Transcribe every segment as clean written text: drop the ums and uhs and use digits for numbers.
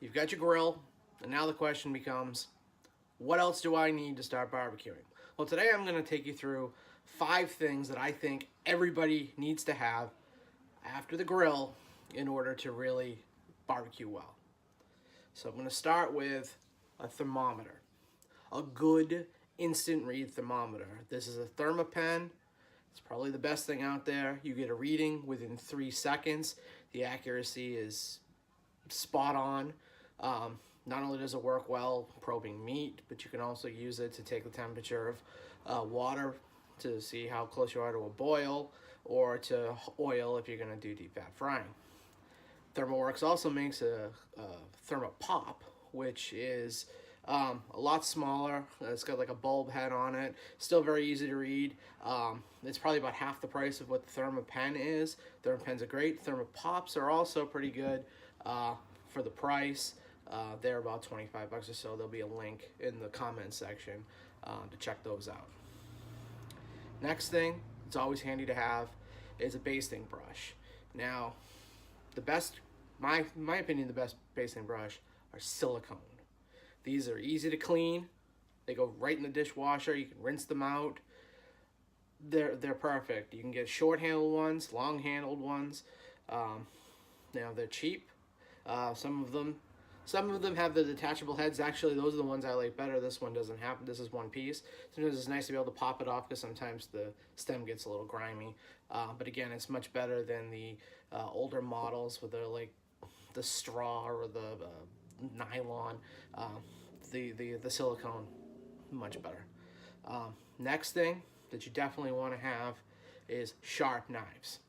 you've got your grill, and now the question becomes, what else do I need to start barbecuing? Well, today I'm going to take you through 5 things that I think everybody needs to have after the grill in order to really barbecue well. So I'm going to start with a thermometer, a good instant read thermometer. This is a Thermapen. It's probably the best thing out there. You get a reading within 3 seconds. The accuracy is spot on. Not only does it work well probing meat, but you can also use it to take the temperature of water to see how close you are to a boil, or to oil if you're going to do deep fat frying. ThermoWorks also makes a thermopop, which is a lot smaller. It's got like a bulb head on it. Still very easy to read. It's probably about half the price of what the Thermapen is. Thermapens are great. Thermopops are also pretty good for the price. They're about 25 bucks or so. There'll be a link in the comment section to check those out. Next thing, it's always handy to have, is a basting brush. Now, the best, my opinion, the best basting brush are silicone. These are easy to clean. They go right in the dishwasher. You can rinse them out. They're perfect. You can get short-handled ones, long-handled ones. Now they're cheap. Some of them have the detachable heads. Actually, those are the ones I like better. This one doesn't have. This is one piece. Sometimes it's nice to be able to pop it off because sometimes the stem gets a little grimy. But again, it's much better than the older models with the straw or the nylon. The silicone, much better. Next thing that you definitely want to have is sharp knives.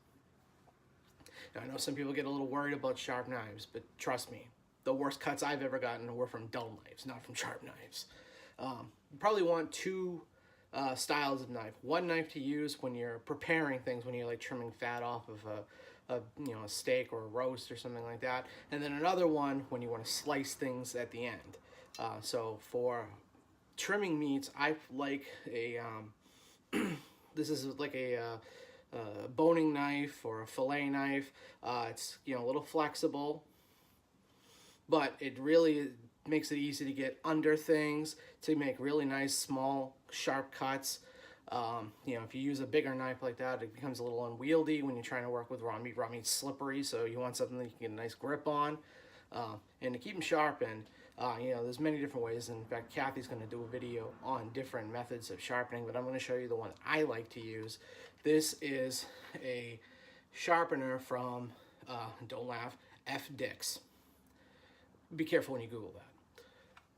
Now, I know some people get a little worried about sharp knives, but trust me, the worst cuts I've ever gotten were from dull knives, not from sharp knives. You probably want 2 styles of knife. One knife to use when you're preparing things, when you're like trimming fat off of a steak or a roast or something like that, and then another one when you want to slice things at the end. So for trimming meats, I like a this is like a boning knife or a fillet knife. It's a little flexible, but it really makes it easy to get under things, to make really nice small sharp cuts. If you use a bigger knife like that, it becomes a little unwieldy when you're trying to work with raw meat. Raw meat's slippery, so you want something that you can get a nice grip on. And to keep them sharpened, there's many different ways. In fact, Kathy's going to do a video on different methods of sharpening, but I'm going to show you the one I like to use. This is a sharpener from, don't laugh, F. Dix. Be careful when you Google that.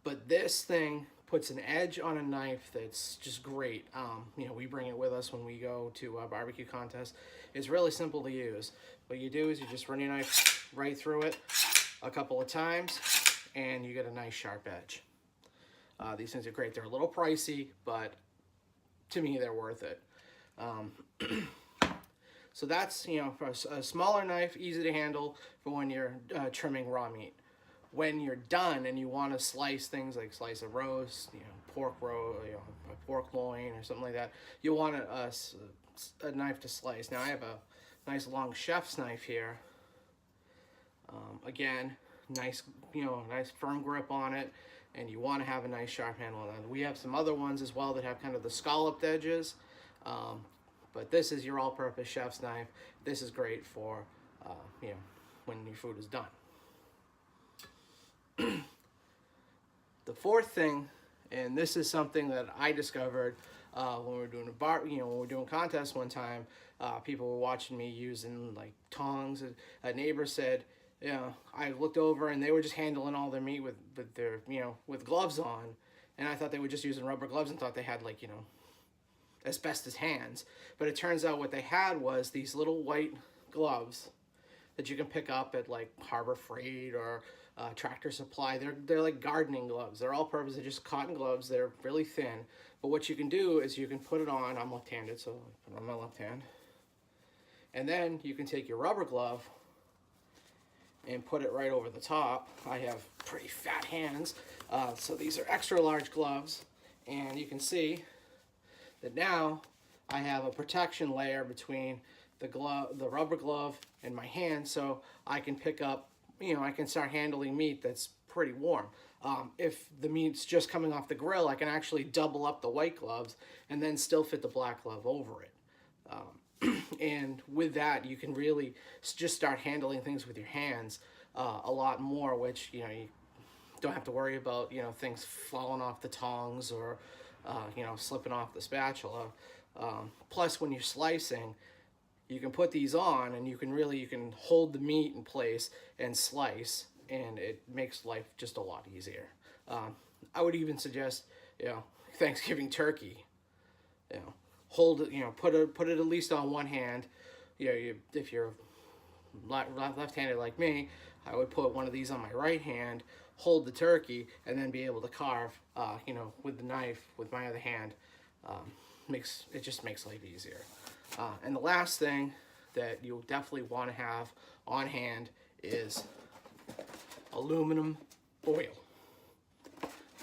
But this thing puts an edge on a knife that's just great. We bring it with us when we go to a barbecue contest. It's really simple to use. What you do is you just run your knife right through it a couple of times, and you get a nice sharp edge. These things are great. They're a little pricey, but to me, they're worth it. So that's, for a smaller knife, easy to handle for when you're trimming raw meat. When you're done and you want to slice things like slice a roast, pork a pork loin or something like that, you'll want a knife to slice. Now I have a nice long chef's knife here. Again, nice firm grip on it, and you want to have a nice sharp handle on it. We have some other ones as well that have kind of the scalloped edges, but this is your all-purpose chef's knife. This is great for when your food is done. The fourth thing, and this is something that I discovered when we were doing when we were doing contests one time. People were watching me using like tongs. A neighbor said, I looked over and they were just handling all their meat with their with gloves on, and I thought they were just using rubber gloves and thought they had asbestos hands. But it turns out what they had was these little white gloves that you can pick up at like Harbor Freight or Tractor Supply. They're like gardening gloves. They're all purpose. They're just cotton gloves. They're really thin. But what you can do is you can put it on. I'm left-handed, so I put it on my left hand. And then you can take your rubber glove and put it right over the top. I have pretty fat hands, so these are extra large gloves. And you can see that now I have a protection layer between the rubber glove and my hand, so I can pick up, I can start handling meat that's pretty warm. If the meat's just coming off the grill, I can actually double up the white gloves and then still fit the black glove over it. And with that, you can really just start handling things with your hands a lot more, which, you don't have to worry about, things falling off the tongs or, slipping off the spatula. Plus, when you're slicing, you can put these on and you can hold the meat in place and slice, and it makes life just a lot easier. I would even suggest, Thanksgiving turkey, hold it, put it at least on one hand. If you're left-handed like me, I would put one of these on my right hand, hold the turkey, and then be able to carve, with the knife with my other hand. It just makes life easier. And the last thing that you'll definitely want to have on hand is aluminum foil.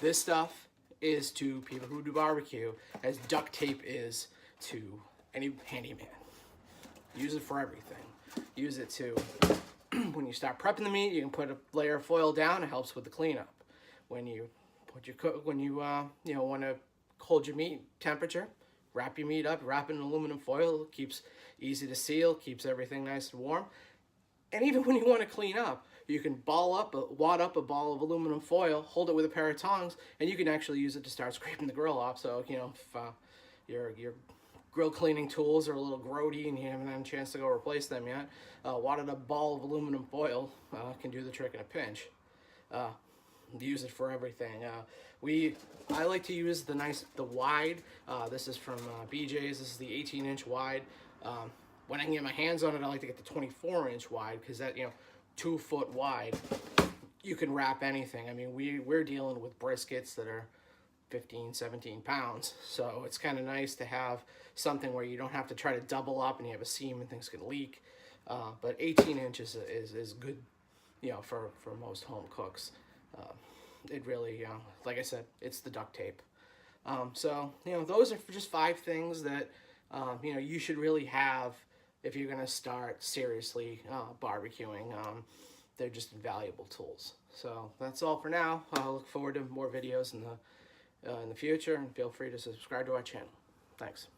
This stuff is to people who do barbecue as duct tape is to any handyman. Use it for everything. Use it to, when you start prepping the meat, you can put a layer of foil down. It helps with the cleanup. When you want to hold your meat temperature, wrap your meat up, wrap it in aluminum foil. It keeps easy to seal, keeps everything nice and warm. And even when you want to clean up, you can wad up a ball of aluminum foil, hold it with a pair of tongs, and you can actually use it to start scraping the grill off. So, if your grill cleaning tools are a little grody and you haven't had a chance to go replace them yet, wadded up ball of aluminum foil can do the trick in a pinch. Use it for everything. I like to use the wide. This is from BJ's. This is the 18-inch wide. When I can get my hands on it, I like to get the 24-inch wide, because that 2 foot wide, you can wrap anything. I mean, we're dealing with briskets that are 15, 17 pounds, so it's kind of nice to have something where you don't have to try to double up and you have a seam and things can leak. But 18 inches is good, for most home cooks. It really, like I said, it's the duct tape. So, those are just 5 things that, you should really have if you're going to start seriously barbecuing. They're just invaluable tools. So that's all for now. I look forward to more videos in the future, and feel free to subscribe to our channel. Thanks.